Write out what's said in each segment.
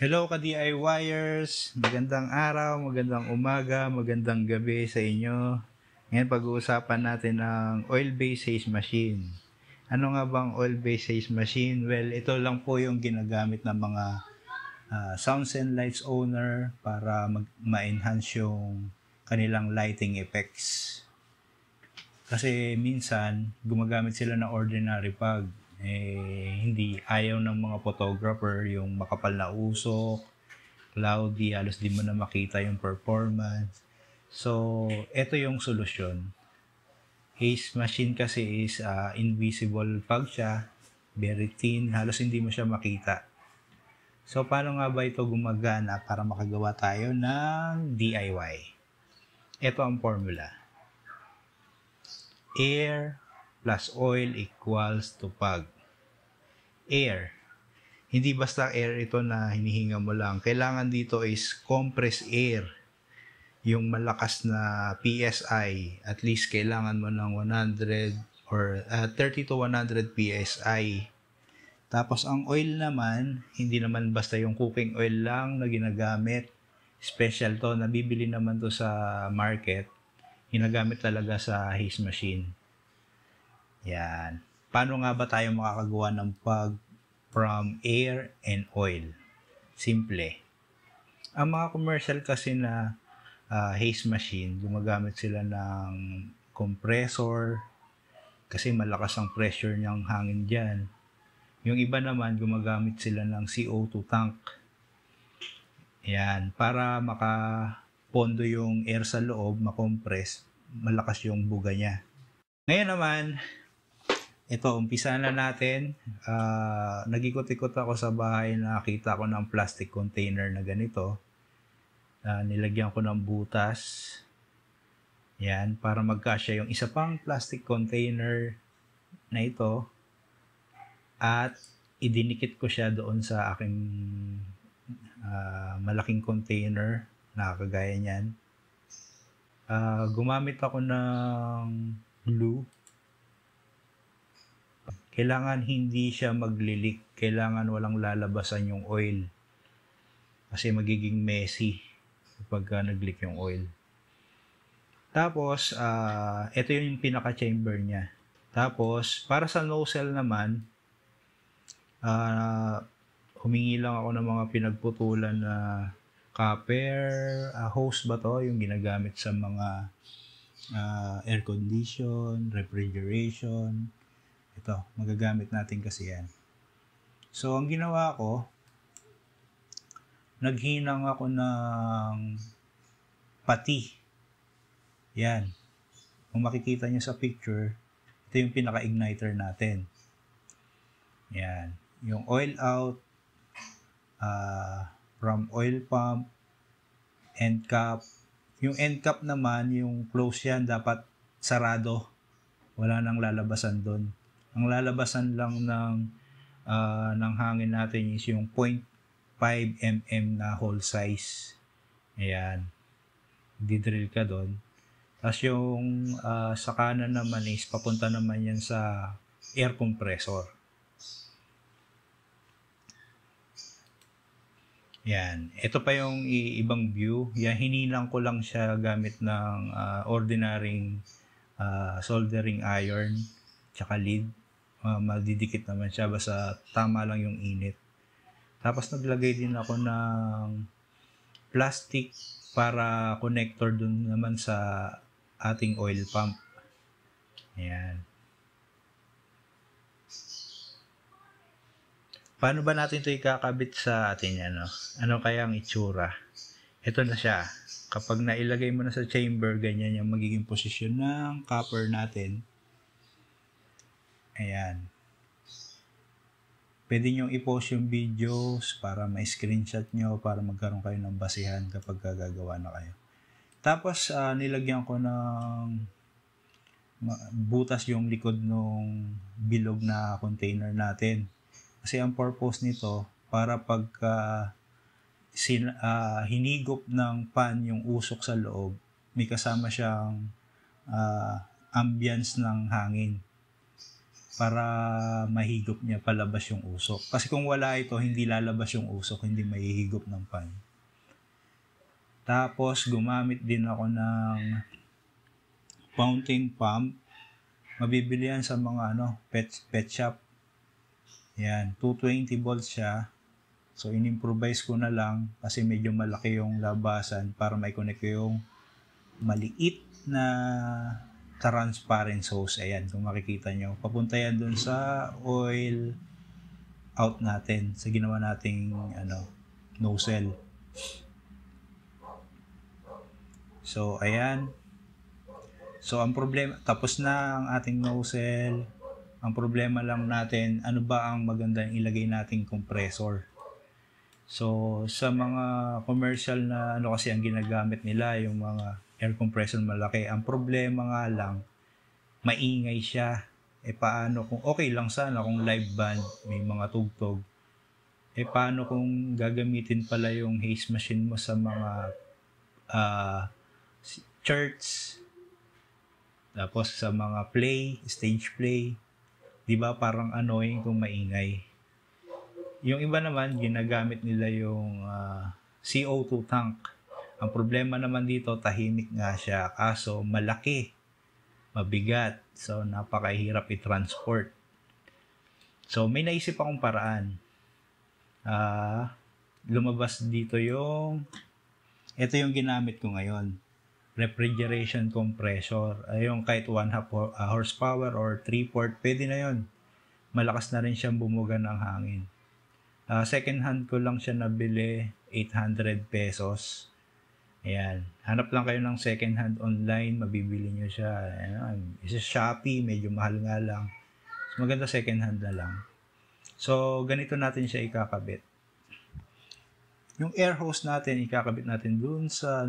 Hello ka-DIYers! Magandang araw, magandang umaga, magandang gabi sa inyo. Ngayon pag-uusapan natin ang oil-based haze machine. Ano nga bang oil-based haze machine? Well, ito lang po yung ginagamit ng mga sounds and lights owner para ma-enhance yung kanilang lighting effects. Kasi minsan, gumagamit sila ng ordinary pag hindi ayaw ng mga photographer yung makapal na usok, cloudy, halos di mo na makita yung performance. So, ito yung solusyon. Haze machine kasi is invisible fog siya, very thin, halos hindi mo siya makita. So, paano nga ba ito gumagana para makagawa tayo ng DIY? Ito ang formula. Air plus oil equals to pag. Air. Hindi basta air ito na hinihinga mo lang. Kailangan dito is compressed air. Yung malakas na PSI. At least kailangan mo ng 100 or 30 to 100 PSI. Tapos ang oil naman, hindi naman basta yung cooking oil lang na ginagamit. Special to, nabibili naman to sa market. Ginagamit talaga sa haze machine. Yan. Paano nga ba tayo makakagawa ng pag from air and oil? Simple. Ang mga commercial kasi na haze machine, gumagamit sila ng compressor kasi malakas ang pressure ng hangin dyan. Yung iba naman, gumagamit sila ng CO2 tank. Yan. Para makapondo yung air sa loob, makompress, malakas yung buga niya. Ngayon naman, ito, umpisa na natin. Nag-ikot-ikot ako sa bahay, nakita ko ng plastic container na ganito. Nilagyan ko ng butas. Yan, para magkasya yung isa pang plastic container na ito. At idinikit ko siya doon sa aking malaking container na kagaya niyan. Gumamit ako ng glue. Kailangan hindi siya maglilik. Kailangan walang lalabasan yung oil. Kasi magiging messy kapag nagleak yung oil. Tapos, ito yung pinaka-chamber niya. Tapos, para sa nozzle naman, humingi lang ako ng mga pinagputulan na copper hose ba to? Yung ginagamit sa mga air condition, refrigeration. Ito, magagamit natin kasi yan. So, ang ginawa ko, naghinang ako ng pati. Yan. Kung makikita nyo sa picture, ito yung pinaka-igniter natin. Yan. Yung oil out, from oil pump, end cap. Yung end cap naman, yung close yan, dapat sarado. Wala nang lalabasan doon. Ang lalabasan lang ng hangin natin is yung 0.5 mm na hole size. Ayan. Didrill ka doon. Tapos yung sa kanan naman is papunta naman yan sa air compressor. Yan. Ito pa yung ibang view. Yan, hinilang ko lang siya gamit ng ordinary soldering iron tsaka lead. Madidikit naman siya basta tama lang yung init. Tapos naglagay din ako ng plastic para connector dun naman sa ating oil pump. Ayan. Paano ba natin ito ikakabit sa atin? Ano kaya ang itsura? Ito na siya. Kapag nailagay mo na sa chamber, ganyan yung magiging posisyon ng copper natin. Ayan. Pwede nyo i-post yung videos para ma-screenshot nyo para magkaroon kayo ng basihan kapag gagawa na kayo. Tapos, nilagyan ko ng butas yung likod ng bilog na container natin. Kasi ang purpose nito, para pagka hinigop ng pan yung usok sa loob, may kasama siyang ambience ng hangin. para mahigop niya palabas yung usok. Kasi kung wala ito, hindi lalabas yung usok, hindi mahihigop ng pan. Tapos gumamit din ako ng fountain pump. Mabibili yan sa mga pet shop. Yan, 220 volts siya. So in-improvise ko na lang kasi medyo malaki yung labasan para mai-connect ko yung maliit na transparent hose. Ayan, kung makikita nyo. Papunta yan dun sa oil out natin sa ginawa nating nozzle. So, ayan. So, ang problema, tapos na ang ating nozzle. Ang problema lang natin, ano ba ang magandang ilagay nating compressor. So, sa mga commercial na kasi ang ginagamit nila, yung mga air compressor malaki. Ang problema nga lang, maingay siya. Paano kung okay lang sana kung live band, may mga tugtog. Paano kung gagamitin pala yung haze machine mo sa mga church, tapos sa mga stage play, di ba parang annoying kung maingay. Yung iba naman, ginagamit nila yung CO2 tank. Ang problema naman dito, tahimik nga siya, kaso malaki, mabigat, so napakahirap i-transport. So may naisip akong paraan. Lumabas dito ito yung ginamit ko ngayon, refrigeration compressor. Yung kahit 1/2 horsepower or 3/4, pwede na yon. Malakas na rin siyang bumuga ng hangin. Second hand ko lang siya nabili, 800 pesos. Ayan, hanap lang kayo ng second hand online, mabibili nyo siya. Isa Shopee, medyo mahal nga lang. So, maganda second hand na lang. So, ganito natin siya ikakabit. Yung air hose natin, ikakabit natin dun sa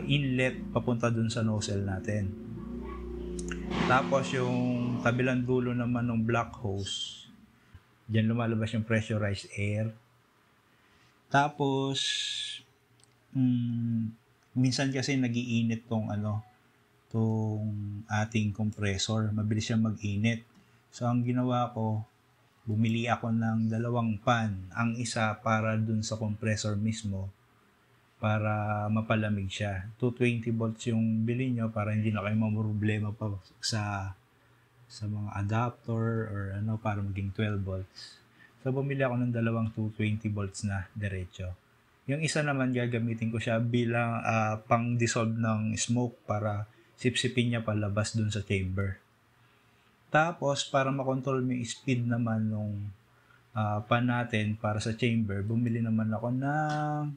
inlet papunta dun sa nozzle natin. Tapos yung kabilang dulo naman ng black hose, diyan lumalabas yung pressurized air. Tapos minsan kasi nagiinit tong ating compressor, mabilis siyang mag-init. So ang ginawa ko, bumili ako ng 2 pan, ang isa para dun sa compressor mismo para mapalamig siya. 220 volts yung bili nyo para hindi na kayo mamroblema pa sa mga adapter or para maging 12 volts. So bumili ako ng 220 volts na diretso. Yung isa naman gagamitin ko siya bilang pang-dissolve ng smoke para sipsipin niya palabas dun sa chamber. Tapos para makontrol mo yung speed naman nung pan natin para sa chamber, bumili naman ako ng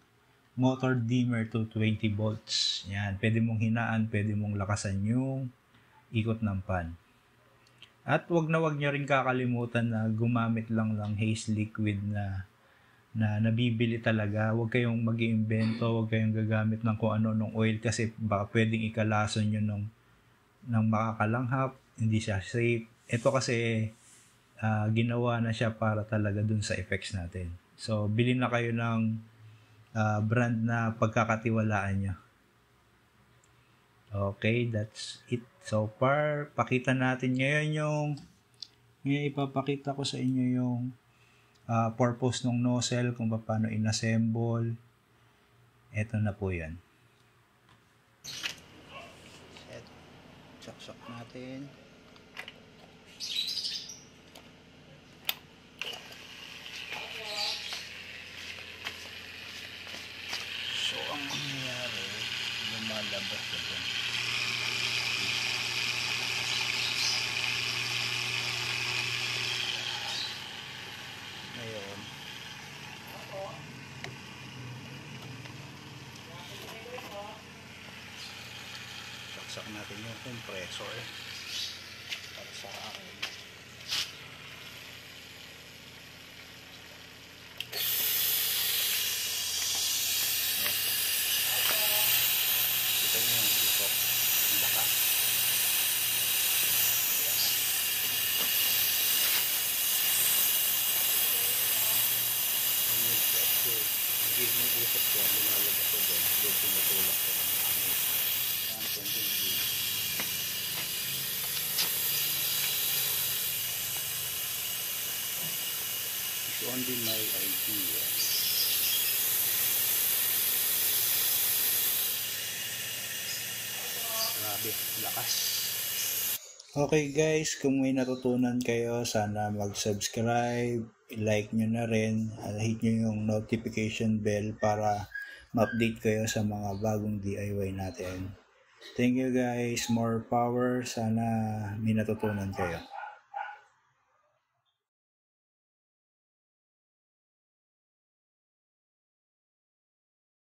motor dimmer to 20 volts. Yan, pwede mong hinaan, pwede mong lakasan yung ikot ng pan. At wag nyo rin kakalimutan na gumamit lang ng haze liquid na nabibili talaga. Huwag kayong mag-iimbento, huwag kayong gagamit ng kung ano ng oil kasi baka pwedeng ikalason nyo ng makakalanghap, hindi siya safe. Ito kasi ginawa na siya para talaga dun sa effects natin. So, bilhin na kayo ng brand na pagkakatiwalaan nyo. Okay, that's it so far. Pakita natin ngayon ipapakita ko sa inyo yung purpose ng nozzle, kung paano inassemble. Ito na po yan. Saksak natin. So, ang mangyayari, lumalabas na dyan. Ngayon, saksak natin yung compressor para sa akin. Kita nyo yung usok, yung lakas. Hindi yung usok ko, lumalabas ko doon, tumutulak ko ng hangin. Yan, continue. naman din may idea. Grabe, lakas. Okay guys, kung may natutunan kayo, sana mag-subscribe, i-like nyo na rin, at hit nyo yung notification bell para ma-update kayo sa mga bagong DIY natin. Thank you guys, more power, sana may natutunan kayo.